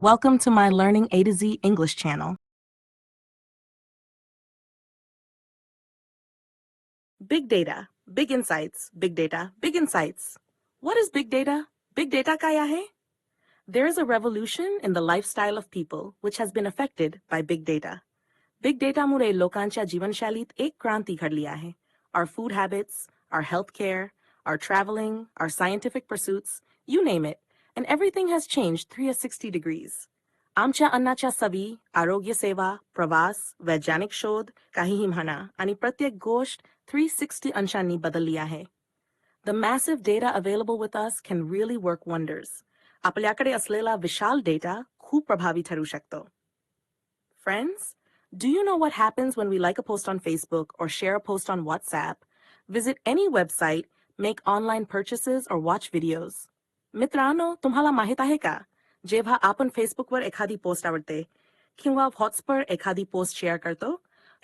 Welcome to my Learning A to Z English channel. Big data, big insights, big data, big insights. What is big data? Big data kaya hai? There is a revolution in the lifestyle of people which has been affected by big data. Big data मुळे लोकांच्या जीवनशैलीत एक क्रांती घडली आहे. Our food habits, our healthcare, our traveling, our scientific pursuits, you name it, and everything has changed 360 degrees. आमच्या अन्नाच्या सवी, आरोग्य सेवा, प्रवास, वैज्ञानिक शोध, काहीही म्हणा, आणि प्रत्येक गोष्ट 360 अंशांनी बदलली आहे. The massive data available with us can really work wonders. आपल्याकडे असलेला विशाल डेटा खूप प्रभावी ठरू शकतो. Friends, do you know what happens when we like a post on Facebook or share a post on WhatsApp, visit any website, make online purchases or watch videos? मित्रांनो, तुम्हाला माहित आहे का? जेव्हा आपण फेसबुकवर एखादी पोस्ट आवडते किंवा व्हॉट्सअपवर एखादी पोस्ट शेअर करतो,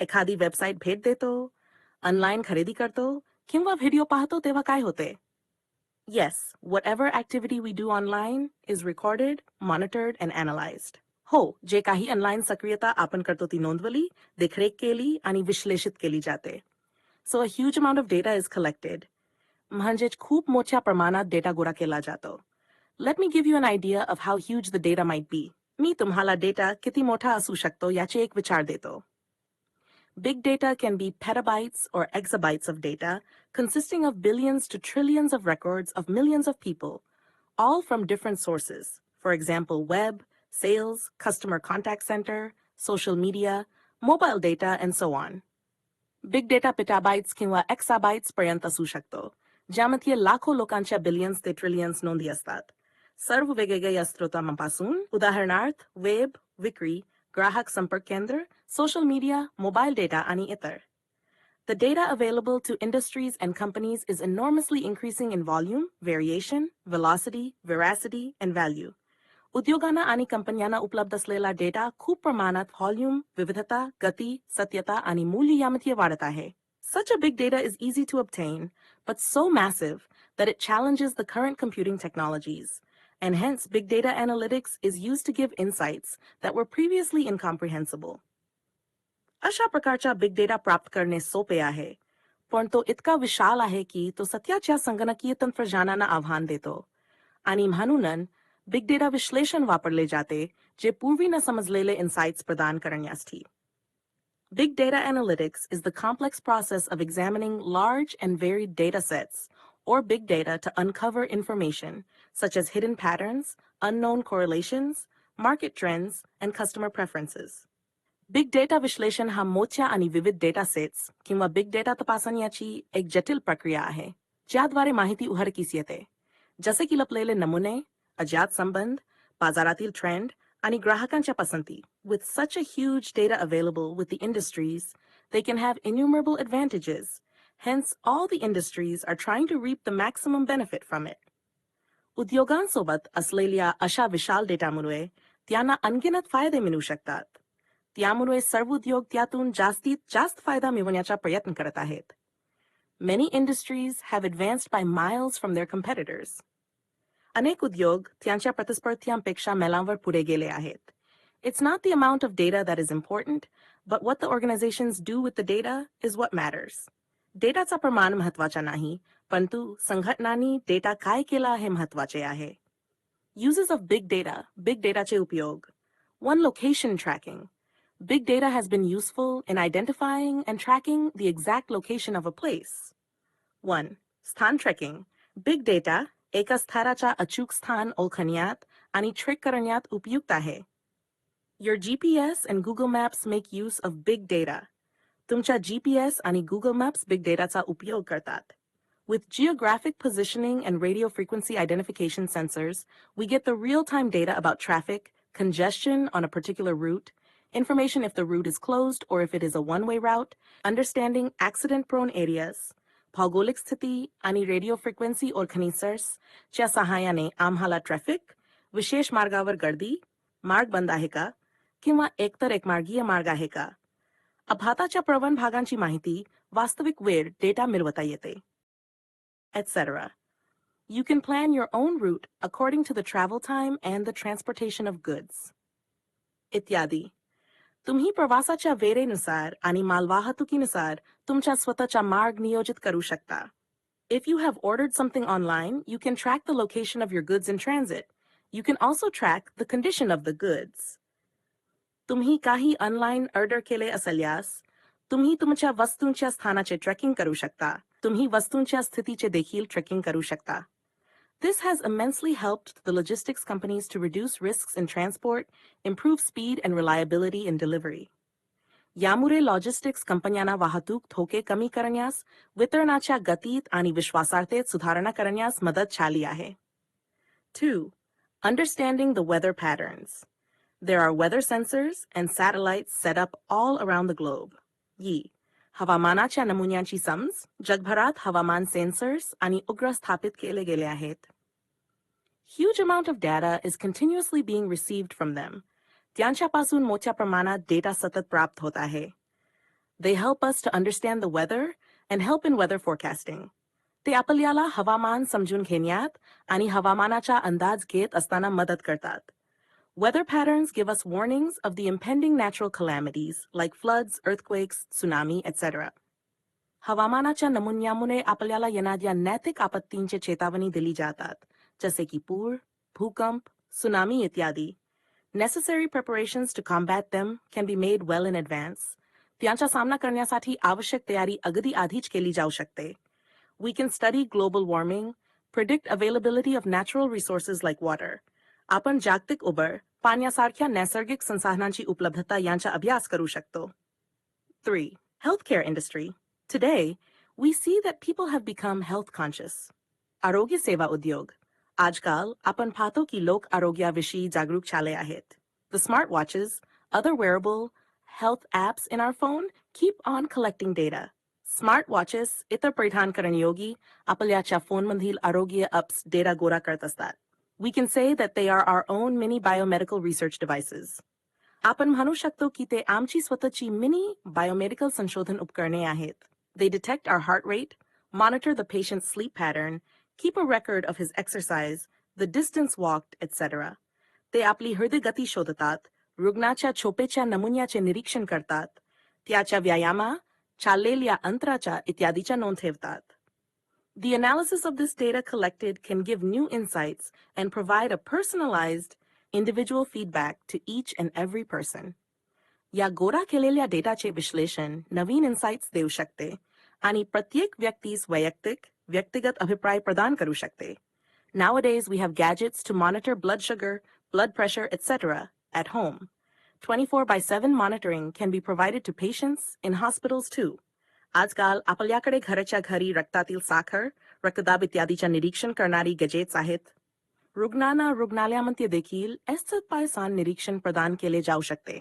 एखादी वेबसाईट भेट देतो, ऑनलाईन खरेदी करतो किंवा व्हिडिओ पाहतो तेव्हा काय होते? Yes, whatever activity we do online is recorded, monitored, and analyzed. हो, जे काही ऑनलाईन सक्रियता आपण करतो ती नोंदवली, देखरेख केली आणि विश्लेषित केली जाते. So a huge amount of data is collected. म्हणजेच खूप मोठ्या प्रमाणात डेटा गोळा केला जातो. Let me give you an idea of how huge the data might be. मी तुम्हाला डेटा किती मोठा असू शकतो याचे एक विचार देतो. Big data can be petabytes or exabytes of data, consisting of billions to trillions of records of millions of people, all from different sources. For example, web, sales, customer contact center, social media, mobile data, and so on. Big data petabytes किंवा exabytes पर्यंत असू शकतो, ज्यामध्ये लाखो लोकांच्या billions ते trillions नोंदी असतात. सर्व वेगवेगळ्या स्रोतांपासून, उदाहरणार्थ वेब, विक्री, ग्राहक संपर्क केंद्र, social media, mobile data, आणि इतर. The data available to industries and companies is enormously increasing in volume, variation, velocity, veracity, and value. उद्योगांना आणि कंपन्यांना उपलब्ध असलेला डेटा खूप प्रमाणात व्हॉल्यूम, विविधता, गती, सत्यता आणि मूल्य यामध्ये वाढत आहे. Such a big data is easy to obtain, but so massive that it challenges the current computing technologies. And hence, big data analytics is used to give insights that were previously incomprehensible. अशा प्रकारचा big data प्राप्त करणे सोपे आहे, पण तो इतका विशाल आहे की तो सध्याच्या संगणकीय तंत्रज्ञानाला आव्हान देतो. आणि म्हणून बिग डेटा विश्लेषण वापरले जाते, जे पूर्वी न समजलेले इन्साइट्स प्रदान करण्यासाठी. Big data analytics is the complex process of examining large and varied data sets, or big data, to uncover information such as hidden patterns, unknown correlations, market trends, and customer preferences. Big data विश्लेषण हा मोठ्या आणि विविध data sets किंवा big data तपासण्याची एक जटिल प्रक्रिया आहे, ज्याद्वारे माहिती उघडकीस येते, जसे की लपलेले नमुने, अज्ञात संबंध, बाजारातील ट्रेंड आणि ग्राहकांच्या पसंती. With such a huge data available with the industries, they can have innumerable advantages. Hence, all the industries are trying to reap the maximum benefit from it. उद्योगांसोबत असलेल्या अशा विशाल डेटामुळे त्यांना अनगिनत फायदे मिळू शकतात. त्यामुळे सर्व उद्योग त्यातून जास्तीत जास्त फायदा मिळवण्याचा प्रयत्न करत आहेत. Many industries have advanced by miles from their competitors. अनेक उद्योग त्यांच्या प्रतिस्पर्ध्यांपेक्षा मैलांवर पुढे गेले आहेत. It's not the amount of data that is important, but what the organizations do with the data is what matters. डेटाचा प्रमाण महत्वाचा नाही, परंतु संघटनांनी डेटा काय केला हे महत्वाचे आहे. Uses of big data, big dataचे उपयोग. One, location tracking. Big data has been useful in identifying and tracking the exact location of a place. 1. स्थान tracking. Big data एका स्थळाचा अचूक स्थान ओळखण्यात आणि ट्रॅक करण्यात उपयुक्त आहे. Your GPS and Google Maps make use of big data. तुमच्या GPS आणि Google Maps big dataचा उपयोग करतात. With geographic positioning and radio frequency identification sensors, we get the real-time data about traffic, congestion on a particular route, information if the route is closed or if it is a one-way route, understanding accident-prone areas, भौगोलिक स्थिती आणि radio frequency ओळखणी च्या सहाय्याने आम्हाला traffic, विशेष मार्गावर गर्दी, मार्ग बंद आहे का, किंवा एकतर एकमार्गीय मार्ग आहे का, अपघाताच्या प्रवण भागांची माहिती वास्तविक वेळ डेटा मिळवता येते, etc. You can plan your own route according to the travel time and the transportation of goods. इत्यादी. तुम्ही प्रवासाच्या वेळेनुसार आणि मालवाहतुकीनुसार तुमच्या स्वतःचा मार्ग नियोजित करू शकता. If you have ordered something online, you can track the location of your goods in transit. You can also track the condition of the goods. तुम्ही काही ऑनलाईन ऑर्डर केले असल्यास तुम्ही तुमच्या वस्तूंच्या स्थानाचे ट्रॅकिंग करू शकता. तुम्ही वस्तूंच्या स्थितीचे देखील ट्रॅकिंग करू शकता. This has immensely helped the logistics companies to reduce risks in transport, improve speed and reliability in delivery. यामुळे लॉजिस्टिक्स कंपन्यांना वाहतूक धोके कमी करण्यास, वितरणाच्या गतीत आणि विश्वासार्हतेत सुधारणा करण्यास मदत झाली आहे. 2. Understanding the weather patterns. There are weather sensors and satellites set up all around the globe. हवामानाच्या नमुन्यांची समज जगभरात हवामान सेन्सर्स आणि उपग्रह स्थापित केले गेले आहेत. Huge amount of data is continuously being received from them. त्यांच्यापासून मोठ्या प्रमाणात डेटा सतत प्राप्त होत आहे. They help us to understand the weather and help in weather forecasting. ते आपल्याला हवामान समजून घेण्यात आणि हवामानाचा अंदाज घेत असताना मदत करतात. Weather patterns give us warnings of the impending natural calamities like floods, earthquakes, tsunami, etc. हवामानाच्या नमुन्यामुळे आपल्याला येणाऱ्या नैतिक आपत्तींचे चेतावणी दिली जातात, जसे की पूर, भूकंप, tsunami इत्यादी. Necessary preparations to combat them can be made well in advance. त्यांचा सामना करण्यासाठी आवश्यक तयारी अगदी आधीच केली जाऊ शकते. We can study global warming, predict availability of natural resources like water. आपण जागतिक उबर, पाण्यासारख्या नैसर्गिक संसाधनांची उपलब्धता यांचा अभ्यास करू शकतो. 3. Healthcare industry. Today, we see that people have become health conscious. आरोग्य सेवा उद्योग. आजकाल आपण पाहतो की लोक आरोग्याविषयी जागरूक झाले आहेत. The smartwatches, other wearable health apps in our phone keep on collecting data. Smartwatches इतर परिधान करण्यायोगी आपल्याच्या फोनमधील आरोग्य ॲप्स डेटा गोळा करत असतात. We can say that they are our own mini biomedical research devices. आपण म्हणू शकतो की ते आमची स्वतःची mini biomedical संशोधन उपकरणे आहेत. They detect our heart rate, monitor the patient's sleep pattern, keep a record of his exercise, the distance walked, etc. ते आपली हृदय गती शोधतात, रुग्णाच्या झोपेच्या नमुन्याचे निरीक्षण करतात, त्याच्या व्यायामा, चाललेल्या अंतराच्या इत्यादीच्या नोंद ठेवतात. The analysis of this data collected can give new insights and provide a personalized, individual feedback to each and every person. या गोळा केलेल्या डेटाचे विश्लेषण नवीन इन्साइट्स देऊ शकते आणि प्रत्येक व्यक्तीस व्यक्तिगत अभिप्राय प्रदान करू शकते. Nowadays, we have gadgets to monitor blood sugar, blood pressure, etc. at home. 24/7 monitoring can be provided to patients in hospitals too. आजकाल आपल्याकडे घराच्या घरी रक्तातील साखर, रक्तदाब इत्यादीच्या निरीक्षण करणारी गॅजेट्स आहेत. रुग्णांना रुग्णालयामध्ये देखील एसएफआयसान निरीक्षण प्रदान केले जाऊ शकते.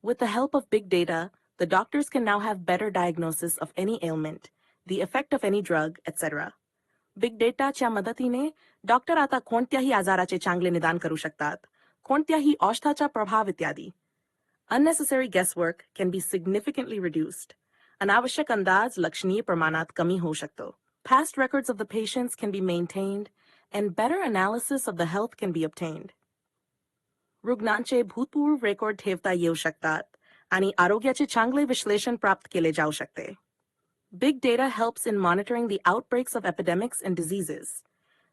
With the help of big data, the doctors can now have better diagnosis of any ailment, the effect of any drug, etc. Big dataच्या मदतीने डॉक्टर आता कोणत्याही आजाराचे चांगले निदान करू शकतात, कोणत्याही औषधाचा प्रभाव इत्यादी. Unnecessary guesswork can be significantly reduced. अनावश्यक अंदाज लक्षणीय प्रमाणात कमी होऊ शकतो. Past records of the patients can be maintained and better analysis of the health can be obtained. रुग्णांचे भूतपूर्व रेकॉर्ड ठेवता येऊ शकतात आणि आरोग्याचे चांगले विश्लेषण प्राप्त केले जाऊ शकते. Big data helps in monitoring the outbreaks of epidemics and diseases.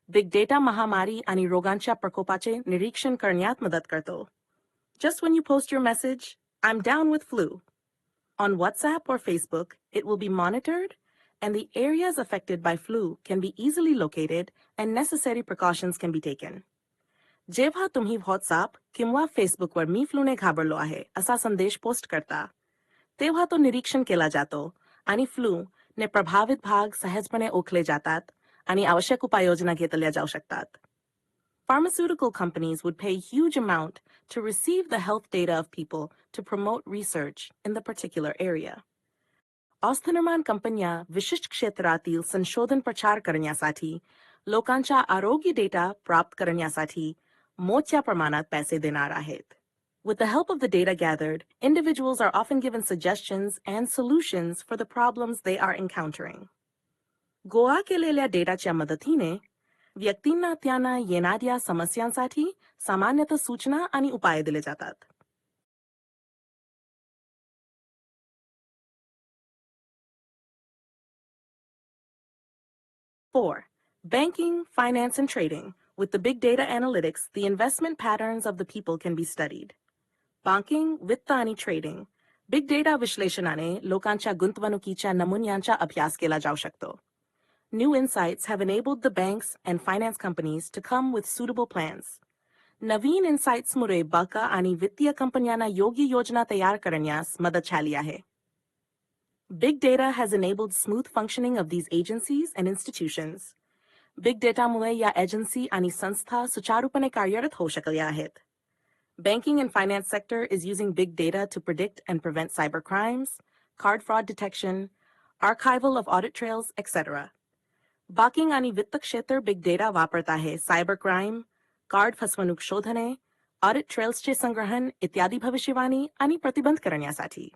Big data महामारी आणि रोगांच्या प्रकोपाचे निरीक्षण करण्यात मदत करतो. Just when you post your message, I'm down with flu. On WhatsApp or Facebook, it will be monitored and the areas affected by flu can be easily located and necessary precautions can be taken. जेव्हा तुम्ही WhatsApp किंवा फेसबुकवर मी फ्लूने घाबरलो आहे असा संदेश post करता, तेव्हा तो निरीक्षण केला जातो आणि फ्लूने प्रभावित भाग सहजपणे ओळखले जातात आणि आवश्यक उपाययोजना घेतल्या जाऊ शकतात. Pharmaceutical companies would pay a huge amount to receive the health data of people to promote research in the particular area. औषधनिर्माण कंपन्या विशिष्ट क्षेत्रातील संशोधन प्रचार करण्यासाठी लोकांचा आरोग्य डेटा प्राप्त करण्यासाठी मोठ्या प्रमाणात पैसे देणार आहेत. With the help of the data gathered, individuals are often given suggestions and solutions for the problems they are encountering. गोळा केलेल्या डेटाच्या मदतीने व्यक्तींना त्यांना येणाऱ्या समस्यांसाठी सामान्यतः सूचना आणि उपाय दिले जातात. 4. Banking, finance, and trading. With the big data analytics, the investment patterns of the people can be studied. Banking, वित्त आणि trading. Big data विश्लेषणाने लोकांच्या गुंतवणुकीच्या नमुन्यांचा अभ्यास केला जाऊ शकतो. New insights have enabled the banks and finance companies to come with suitable plans. नवीन इन्साइट्समुळे बँका आणि वित्तीय कंपन्यांना योग्य योजना तयार करण्यास मदत झाली आहे. Big data has enabled smooth functioning of these agencies and institutions. Big dataमुळे या एजन्सी आणि संस्था सुचारूपणे कार्यरत होऊ शकल्या आहेत. Banking and finance sector is using big data to predict and prevent cyber crimes, card fraud detection, archival of audit trails, etc. Banking आणि वित्त क्षेत्र big data वापरत आहे सायबर क्राईम, कार्ड फसवणूक शोधणे, ऑडिट ट्रेल्सचे संग्रहण इत्यादी भविष्यवाणी आणि प्रतिबंध करण्यासाठी.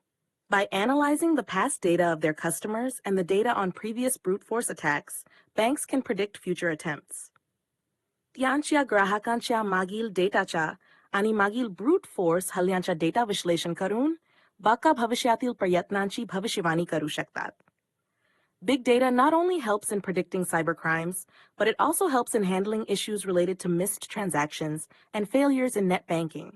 By analyzing the past data of their customers and the data on previous brute force attacks, banks can predict future attempts. त्यांच्या ग्राहकांच्या मागील डेटाच्या आणि मागील ब्रूट फोर्स हल्ल्यांच्या डेटा विश्लेषण करून बँका भविष्यातील प्रयत्नांची भविष्यवाणी करू शकतात. Big data not only helps in predicting cyber crimes, but it also helps in handling issues related to missed transactions and failures in net banking.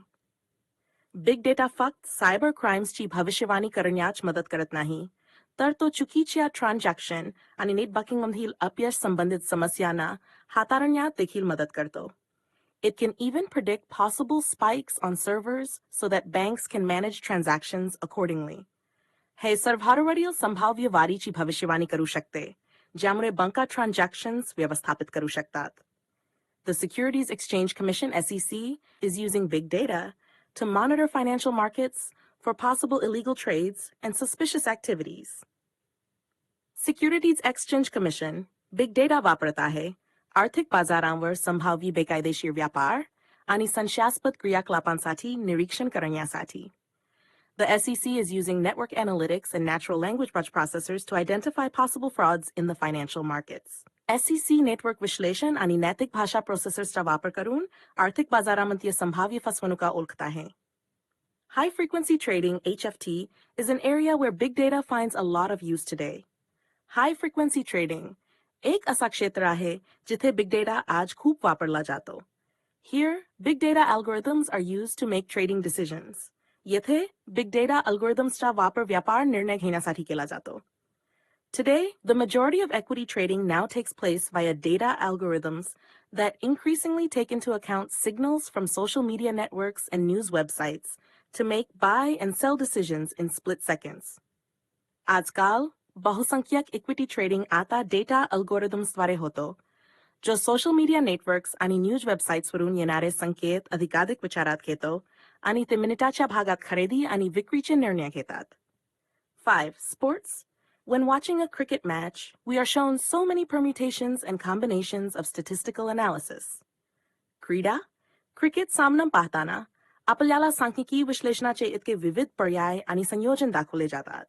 Big data फक्त सायबर क्राईम्सची भविष्यवाणी करण्यास मदत करत नाही, तर तो चुकीच्या ट्रान्झॅक्शन आणि नेट बँकिंगमधील अपयश संबंधित समस्यांना हाताळण्यात देखील मदत करतो. It can even predict possible spikes on servers so that banks can manage transactions accordingly. हे सर्व्हरवरील संभाव्य वारीची भविष्यवाणी करू शकते, ज्यामुळे बँका ट्रान्झॅक्शन्स व्यवस्थापित करू शकतात. The Securities Exchange Commission (SEC) is using big data to monitor financial markets for possible illegal trades and suspicious activities. Securities Exchange Commission Big Data वापरत आहे आर्थिक बाजारांवर संभाव्य बेकायदेशीर व्यापार आणि संशयास्पद क्रियाकलापांसाठी निरीक्षण करण्यासाठी. The SEC is using network analytics and natural language processors to identify possible frauds in the financial markets. SEC network विश्लेषण आणि नैतिक भाषा प्रोसेसर्सचा वापर करून आर्थिक बाजारामध्ये संभाव्य फसवणुका ओळखत आहे. High frequency trading (HFT) is an area where big data finds a lot of use today. High frequency trading एक असा क्षेत्र आहे जिथे big data आज खूप वापरला जातो. Here, big data algorithms are used to make trading decisions. येथे big data algorithmsचा वापर व्यापार निर्णय घेण्यासाठी केला जातो. Today, the majority of equity trading now takes place via data algorithms that increasingly take into account signals from social media networks and news websites to make buy and sell decisions in split seconds. आजकाल, बहुसंख्यक equity trading आता data अल्गोरिदम्सद्वारे होतो, जो social media networks आणि news वेबसाईट्सवरून येणारे संकेत अधिकाधिक विचारात घेतो आणि ते मिनिटाच्या भागात खरेदी आणि विक्रीचे निर्णय घेतात. 5. Sports. When watching a cricket match, we are shown so many permutations and combinations of statistical analysis. क्रीडा क्रिकेट सामना पाहताना आपल्याला सांख्यिकी विश्लेषणाचे इतके विविध पर्याय आणि संयोजन दाखवले जातात.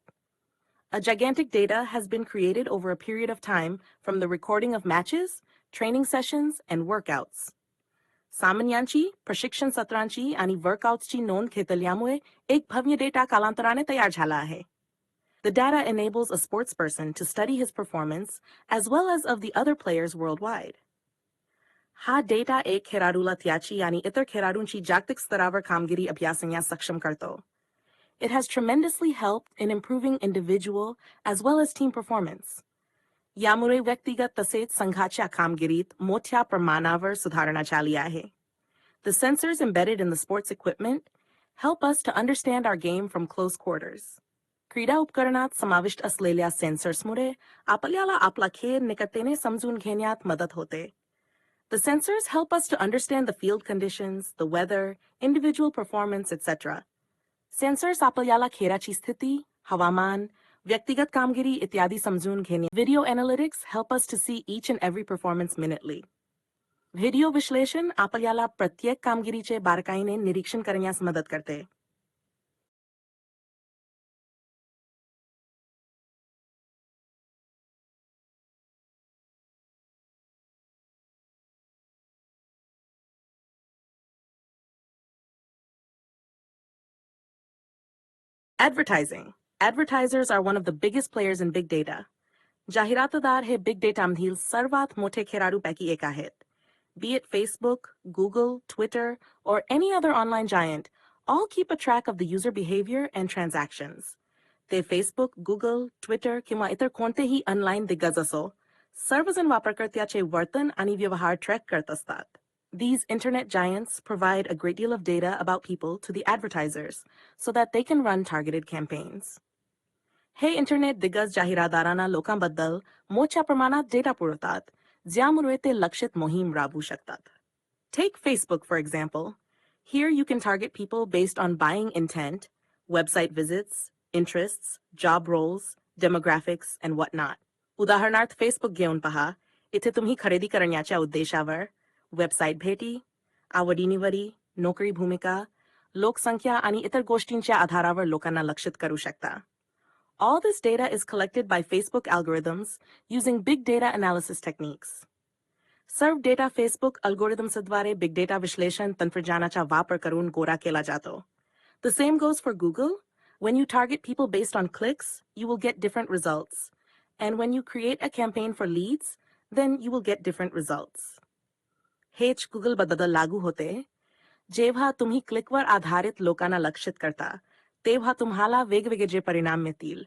A gigantic data has been created over a period of time from the recording of matches, training sessions, and workouts. सामन्यांची, प्रशिक्षण सत्रांची आणि वर्कआउट्सची नोंद घेतल्यामुळे एक भव्य डेटा कालांतराने तयार झाला आहे. The data enables a sportsperson to study his performance as well as of the other players worldwide. हा डेटा एक खेळाडूला त्याची आणि इतर खेळाडूंची जागतिक स्तरावर कामगिरी अभ्यासण्यास सक्षम करतो. It has tremendously helped in improving individual as well as team performance. यामुळे व्यक्तिगत तसेच संघाच्या कामगिरीत मोठ्या प्रमाणावर सुधारणा झाली आहे. The sensors embedded in the sports equipment help us to understand our game from close quarters. क्रीडा उपकरणात समाविष्ट असलेल्या सेन्सर्समुळे आपल्याला आपला खेळ निकटतेने समजून घेण्यात मदत होते. The sensors help us to understand the field conditions, the weather, individual performance, etc. Sensors आपल्याला खेळाची स्थिती, हवामान, व्यक्तिगत कामगिरी इत्यादी समजून घेणे. Video analytics help us to see each and every performance minutely. Video विश्लेषण आपल्याला प्रत्येक कामगिरीचे बारकाईने निरीक्षण करण्यास मदत करते. Advertising. Advertisers are one of the biggest players in big data. जाहिरातदार hey big data मधील सर्वात मोठे खेळाडूपैकी एक आहेत. Be it Facebook, Google, Twitter, or any other online giant, all keep a track of the user behavior and transactions. ते Facebook, Google, Twitter किंवा इतर कोणतेही online दिग्गज असो, सर्वजण वापरकर्त्याचे वर्तन आणि व्यवहार ट्रॅक करत असतात. These internet giants provide a great deal of data about people to the advertisers so that they can run targeted campaigns. हे इंटरनेट दिग्गज जाहिरातदारांना लोकांबद्दल मोठ्या प्रमाणात डेटा पुरवतात, ज्यामुळे ते लक्षित मोहीम राबवू शकतात. Take Facebook, for example. Here you can target people based on buying intent, website visits, interests, job roles, demographics, and whatnot. उदाहरणार्थ Facebook घेऊन पहा. इथे तुम्ही खरेदी करण्याच्या उद्देशावर वेबसाईट भेटी, आवडी-निवडी, नोकरी भूमिका, लोकसंख्या आणि इतर गोष्टींच्या आधारावर लोकांना लक्षित करू शकता. All this data is collected by Facebook algorithms using big data analysis techniques. Serve data Facebook अल्गोरिदम्सद्वारे big data विश्लेषण तंत्रज्ञानाचा वापर करून गोळा केला जातो. The same goes for Google. When you target people based on clicks, you will get different results. And when you create a campaign for leads, then you will get different results. H Google बद्दल लागू होते. जेव्हा तुम्ही क्लिकवर आधारित लोकांना लक्षित करता, तेव्हा तुम्हाला वेगवेगळे परिणाम मिळतील.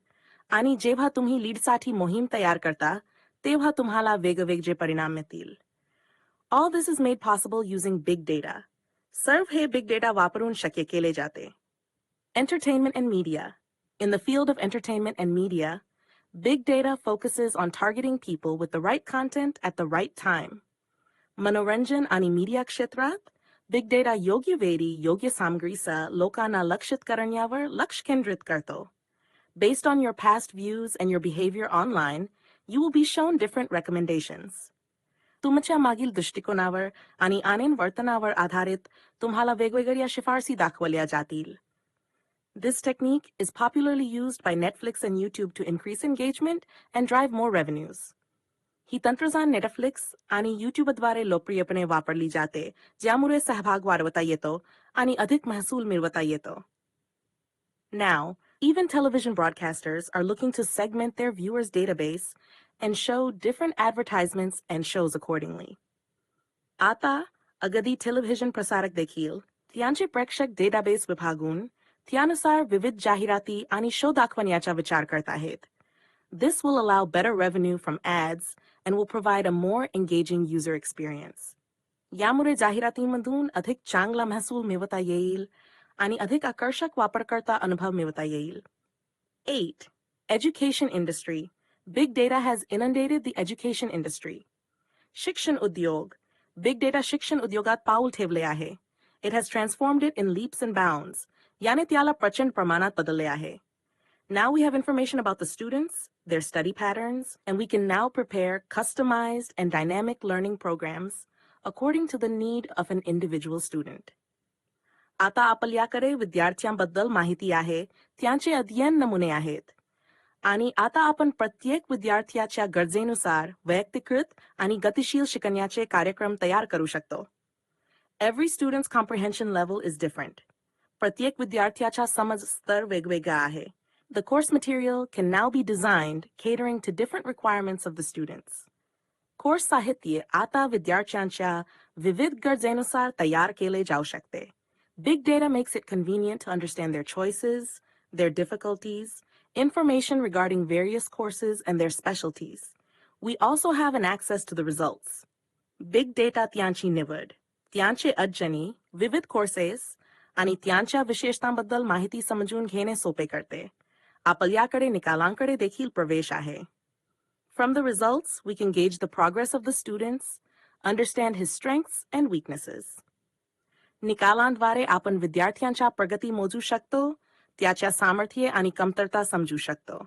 आणि जेव्हा तुम्ही लीडसाठी मोहीम तयार करता, तेव्हा तुम्हाला वेगवेगळे परिणाम मिळतील. All this is made possible using big data. Serve hey big data वापरून शक्य केले जाते. Entertainment and media. In the field of entertainment and media, big data focuses on targeting people with the right content at the right time. मनोरंजन आणि media क्षेत्रात big data योग्य वेळी योग्य सामग्रीसह लोकांना लक्षित करण्यावर लक्ष केंद्रित करतो. Based on your past views and your behavior online, you will be shown different recommendations. तुमच्या मागील दृष्टिकोनावर आणि आनेन वर्तनावर आधारित तुम्हाला वेगवेगळ्या शिफारसी दाखवल्या जातील. This technique is popularly used by Netflix and YouTube to increase engagement and drive more revenues. ही तंत्रज्ञान नेटफ्लिक्स आणि यूट्यूबद्वारे लोकप्रियपणे वापरली जाते, ज्यामुळे सहभाग वाढवता येतो आणि अधिक महसूल मिळवता येतो. Now, even television broadcasters are looking to segment their viewers' database and show different advertisements and shows accordingly. आता अगदी टेलिव्हिजन प्रसारक देखील त्यांचे प्रेक्षक डेटाबेस विभागून त्यानुसार विविध जाहिराती आणि शो दाखवण्याचा विचार करत आहेत. This will allow better revenue from ads and will provide a more engaging user experience. यामुळे जाहिरातींमधून अधिक चांगला महसूल मिळवता येईल आणि अधिक आकर्षक वापरकर्ता अनुभव मिळवता येईल. 8. Education industry. Big data has inundated the education industry. शिक्षण उद्योग. Big data शिक्षण उद्योगात पाऊल ठेवले आहे. It has transformed it in leaps and bounds. याने त्याला प्रचंड प्रमाणात बदलले आहे. Now we have information about the students, their study patterns, and we can now prepare customized and dynamic learning programs according to the need of an individual student. आता आपल्याकडे विद्यार्थ्यांबद्दल माहिती आहे, त्यांचे अध्ययन नमुने आहेत. आणि आता आपण प्रत्येक विद्यार्थ्याच्या गरजेनुसार वैयक्तिकृत आणि गतिशील शिकण्याचे कार्यक्रम तयार करू शकतो. Every student's comprehension level is different. प्रत्येक विद्यार्थ्याचा समज स्तर वेगवेगळा आहे. The course material can now be designed catering to different requirements of the students. Course साहित्य आता विद्यार्थ्यांच्या विविध गरजेनुसार तयार केले जाऊ शकते. Big data makes it convenient to understand their choices, their difficulties, information regarding various courses and their specialties. We also have an access to the results. Big data त्यांची निवड, त्यांचे अध्ययन, विविध कोर्सेस आणि त्यांच्या विशेषतांबद्दल माहिती समजून घेणे सोपे करते. आपल्याकडे निकालांकडे देखील प्रवेश आहे. From the results, we can gauge the progress of the students, understand his strengths and weaknesses. निकालांद्वारे आपण विद्यार्थ्यांच्या प्रगती मोजू शकतो, त्याच्या सामर्थ्य आणि कमतरता समजू शकतो.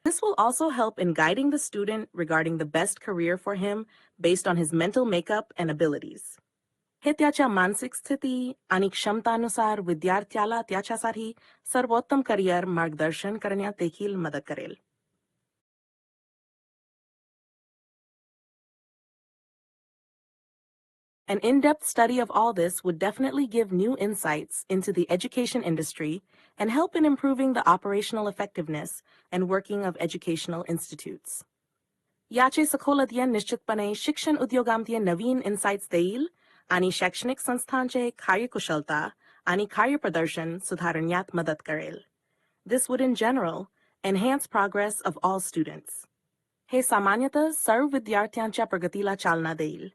This will also help in guiding the student regarding the best career for him based on his mental makeup and abilities. हे त्याच्या मानसिक स्थिती आणि क्षमतानुसार विद्यार्थ्याला त्याच्यासाठी सर्वोत्तम करिअर मार्गदर्शन करण्यात देखील मदत करेल. An in-depth study of all this would definitely give new insights into the education industry and help in improving the operational effectiveness and working of educational institutes. याचे सखोलतेने निश्चितपणे शिक्षण उद्योगांमध्ये नवीन इन्साइट्स देईल आणि शैक्षणिक संस्थांचे कार्यकुशलता आणि कार्यप्रदर्शन सुधारण्यात मदत करेल. This would in general enhance progress of all students. हे सामान्यतः सर्व विद्यार्थ्यांच्या प्रगतीला चालना देईल.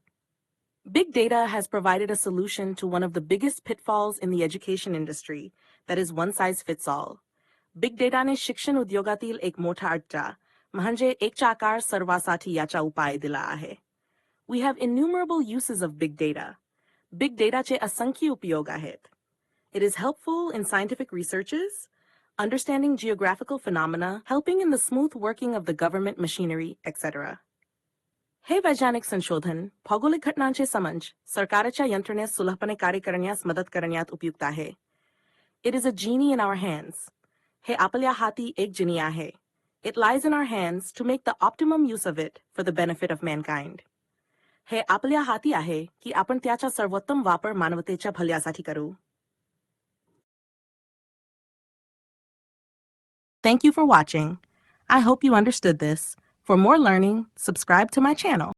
Big data has provided a solution to one of the biggest pitfalls in the education industry, that is one size fits all. Big data ने शिक्षण उद्योगातील एक मोठा अडथळा म्हणजे एकचा आकार सर्वासाठी याचा उपाय दिला आहे. We have innumerable uses of big data. Big dataचे असंख्य उपयोग आहेत. It is helpful in scientific researches, understanding geographical phenomena, helping in the smooth working of the government machinery, etc. हे वैज्ञानिक संशोधन भौगोलिक घटनांचे समज सरकारच्या यंत्रणेस सुलभपणे कार्य करण्यास मदत करण्यात उपयुक्त आहे. It is a genie in our hands. हे आपल्या हाती एक जिनी आहे. It lies in our hands to make the optimum use of it for the benefit of mankind. हे आपल्या हाती आहे की आपण त्याचा सर्वोत्तम वापर मानवतेच्या भल्यासाठी करू. Thank you for watching. I hope you understood this. For more learning, subscribe to my channel.